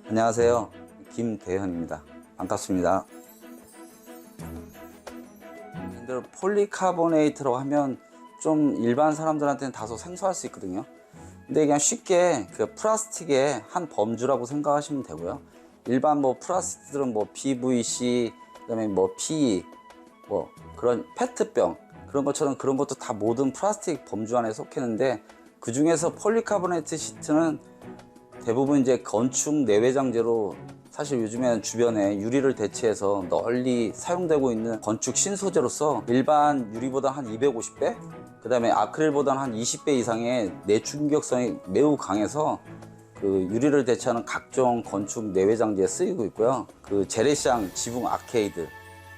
안녕하세요. 김대현입니다. 반갑습니다. 근데 폴리카보네이트라고 하면 좀 일반 사람들한테는 다소 생소할 수 있거든요. 근데 그냥 쉽게 그 플라스틱의 한 범주라고 생각하시면 되고요. 일반 뭐 플라스틱들은 뭐 PVC, 그다음에 뭐 PE, 뭐 그런 페트병 그런 것처럼 그런 것도 다 모든 플라스틱 범주 안에 속했는데, 그 중에서 폴리카보네이트 시트는 대부분 이제 건축 내외장재로, 사실 요즘에는 주변에 유리를 대체해서 널리 사용되고 있는 건축 신소재로서 일반 유리보다 한 250배, 그 다음에 아크릴보다 한 20배 이상의 내충격성이 매우 강해서 그 유리를 대체하는 각종 건축 내외장재에 쓰이고 있고요. 그 재래시장 지붕 아케이드,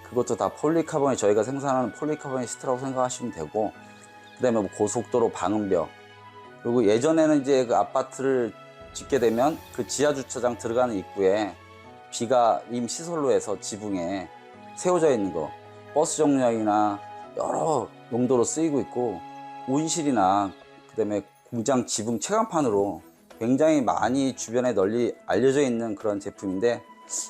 그것도 다 폴리카본이, 저희가 생산하는 폴리카본 시트라고 생각하시면 되고, 그 다음에 뭐 고속도로 방음벽, 그리고 예전에는 이제 그 아파트를 짓게 되면 그 지하 주차장 들어가는 입구에 비가림 시설로에서 지붕에 세워져 있는 거, 버스 정류장이나 여러 용도로 쓰이고 있고, 온실이나 그다음에 공장 지붕 채광판으로 굉장히 많이 주변에 널리 알려져 있는 그런 제품인데,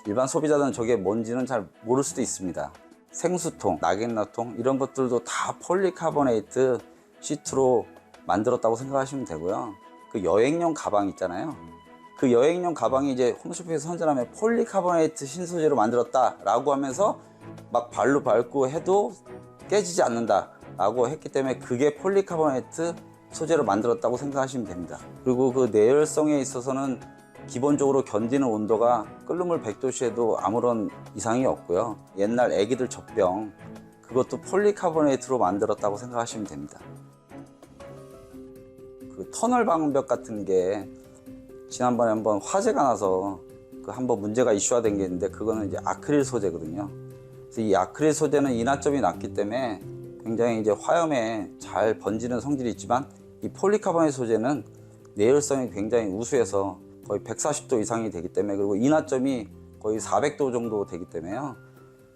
일반 소비자들은 저게 뭔지는 잘 모를 수도 있습니다. 생수통, 낙엽나통 이런 것들도 다 폴리카보네이트 시트로 만들었다고 생각하시면 되고요. 그 여행용 가방 있잖아요. 그 여행용 가방이 이제 홈쇼핑에서 선전하면 폴리카보네이트 신소재로 만들었다라고 하면서 막 발로 밟고 해도 깨지지 않는다라고 했기 때문에 그게 폴리카보네이트 소재로 만들었다고 생각하시면 됩니다. 그리고 그 내열성에 있어서는 기본적으로 견디는 온도가 끓는 100도씨에도 아무런 이상이 없고요. 옛날 애기들 젖병, 그것도 폴리카보네이트로 만들었다고 생각하시면 됩니다. 그 터널 방음벽 같은 게 지난번에 한번 화재가 나서 그 한번 문제가 이슈화된 게 있는데, 그거는 이제 아크릴 소재거든요. 그래서 이 아크릴 소재는 인화점이 낮기 때문에 굉장히 이제 화염에 잘 번지는 성질이 있지만, 이 폴리카보네이트 소재는 내열성이 굉장히 우수해서 거의 140도 이상이 되기 때문에, 그리고 인화점이 거의 400도 정도 되기 때문에요.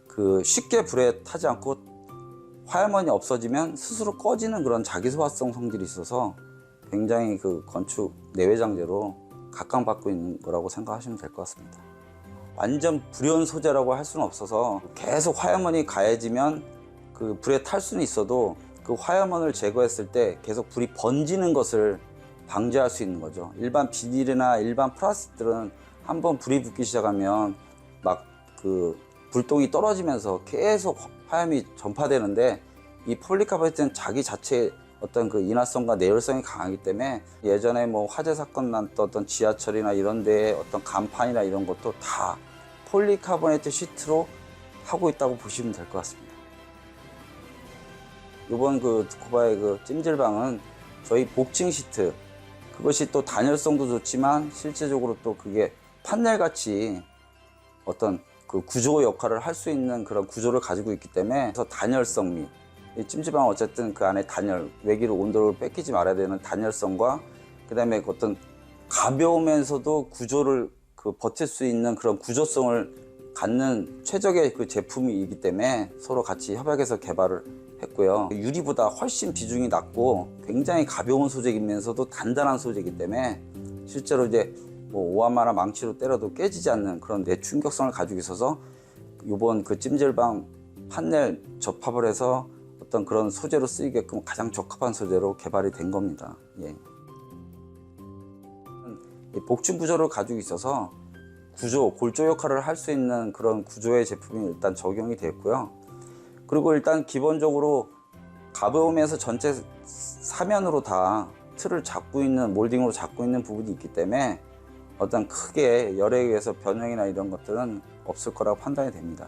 그 쉽게 불에 타지 않고 화염원이 없어지면 스스로 꺼지는 그런 자기소화성 성질이 있어서 굉장히 그 건축 내외장재로 각광받고 있는 거라고 생각하시면 될 것 같습니다. 완전 불연 소재라고 할 수는 없어서 계속 화염원이 가해지면 그 불에 탈 수는 있어도 그 화염원을 제거했을 때 계속 불이 번지는 것을 방지할 수 있는 거죠. 일반 비닐이나 일반 플라스틱들은 한번 불이 붙기 시작하면 막 그 불똥이 떨어지면서 계속 화염이 전파되는데, 이 폴리카보네이트는 자기 자체의 어떤 그 인화성과 내열성이 강하기 때문에 예전에 뭐 화재 사건 났던 어떤 지하철이나 이런 데에 어떤 간판이나 이런 것도 다 폴리카보네이트 시트로 하고 있다고 보시면 될 것 같습니다. 이번 그 두코바의 그 찜질방은 저희 복층 시트, 그것이 또 단열성도 좋지만 실제적으로 또 그게 판넬같이 어떤 그 구조 역할을 할 수 있는 그런 구조를 가지고 있기 때문에, 그래서 단열성 및 이 찜질방은 어쨌든 그 안에 단열, 외기로 온도를 뺏기지 말아야 되는 단열성과, 그 다음에 어떤 가벼우면서도 구조를 그 버틸 수 있는 그런 구조성을 갖는 최적의 그 제품이기 때문에 서로 같이 협약해서 개발을 했고요. 유리보다 훨씬 비중이 낮고 굉장히 가벼운 소재이면서도 단단한 소재이기 때문에 실제로 이제 뭐 오한마나 망치로 때려도 깨지지 않는 그런 내충격성을 가지고 있어서 이번 그 찜질방 판넬 접합을 해서 어떤 그런 소재로 쓰이게끔 가장 적합한 소재로 개발이 된 겁니다. 예. 복층 구조를 가지고 있어서 골조 역할을 할 수 있는 그런 구조의 제품이 일단 적용이 됐고요. 그리고 일단 기본적으로 가벼우면서 전체 사면으로 다 틀을 잡고 있는, 몰딩으로 잡고 있는 부분이 있기 때문에 어떤 크게 열에 의해서 변형이나 이런 것들은 없을 거라고 판단이 됩니다.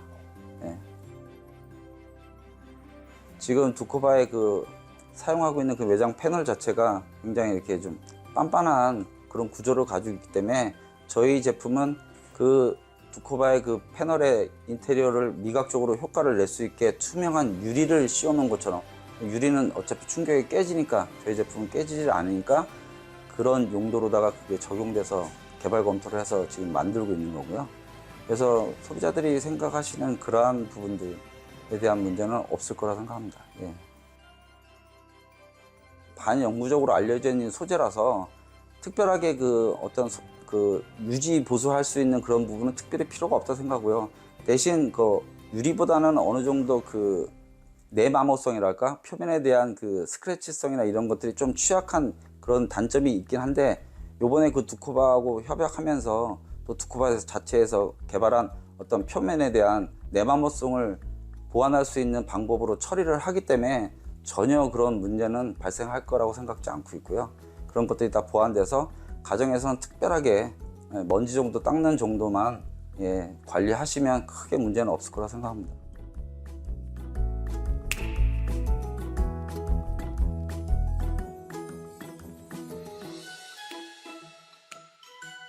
예. 지금 두코바의 그 사용하고 있는 그 외장 패널 자체가 굉장히 이렇게 좀 빤빤한 그런 구조를 가지고 있기 때문에, 저희 제품은 그 두코바의 그 패널의 인테리어를 미각적으로 효과를 낼 수 있게 투명한 유리를 씌워 놓은 것처럼, 유리는 어차피 충격이 깨지니까 저희 제품은 깨지질 않으니까 그런 용도로다가 그게 적용돼서 개발 검토를 해서 지금 만들고 있는 거고요. 그래서 소비자들이 생각하시는 그러한 부분들에 대한 문제는 없을 거라 생각합니다. 예. 반영구적으로 알려져 있는 소재라서 특별하게 그 어떤 그 유지 보수할 수 있는 그런 부분은 특별히 필요가 없다 생각하고요. 대신 그 유리보다는 어느 정도 그 내마모성이랄까, 표면에 대한 그 스크래치성이나 이런 것들이 좀 취약한 그런 단점이 있긴 한데, 요번에 그 두코바하고 협약하면서 또 두코바 자체에서 개발한 어떤 표면에 대한 내마모성을 보완할 수 있는 방법으로 처리를 하기 때문에 전혀 그런 문제는 발생할 거라고 생각지 않고 있고요. 그런 것들이 다 보완돼서 가정에서는 특별하게 먼지 정도 닦는 정도만 관리하시면 크게 문제는 없을 거라 생각합니다.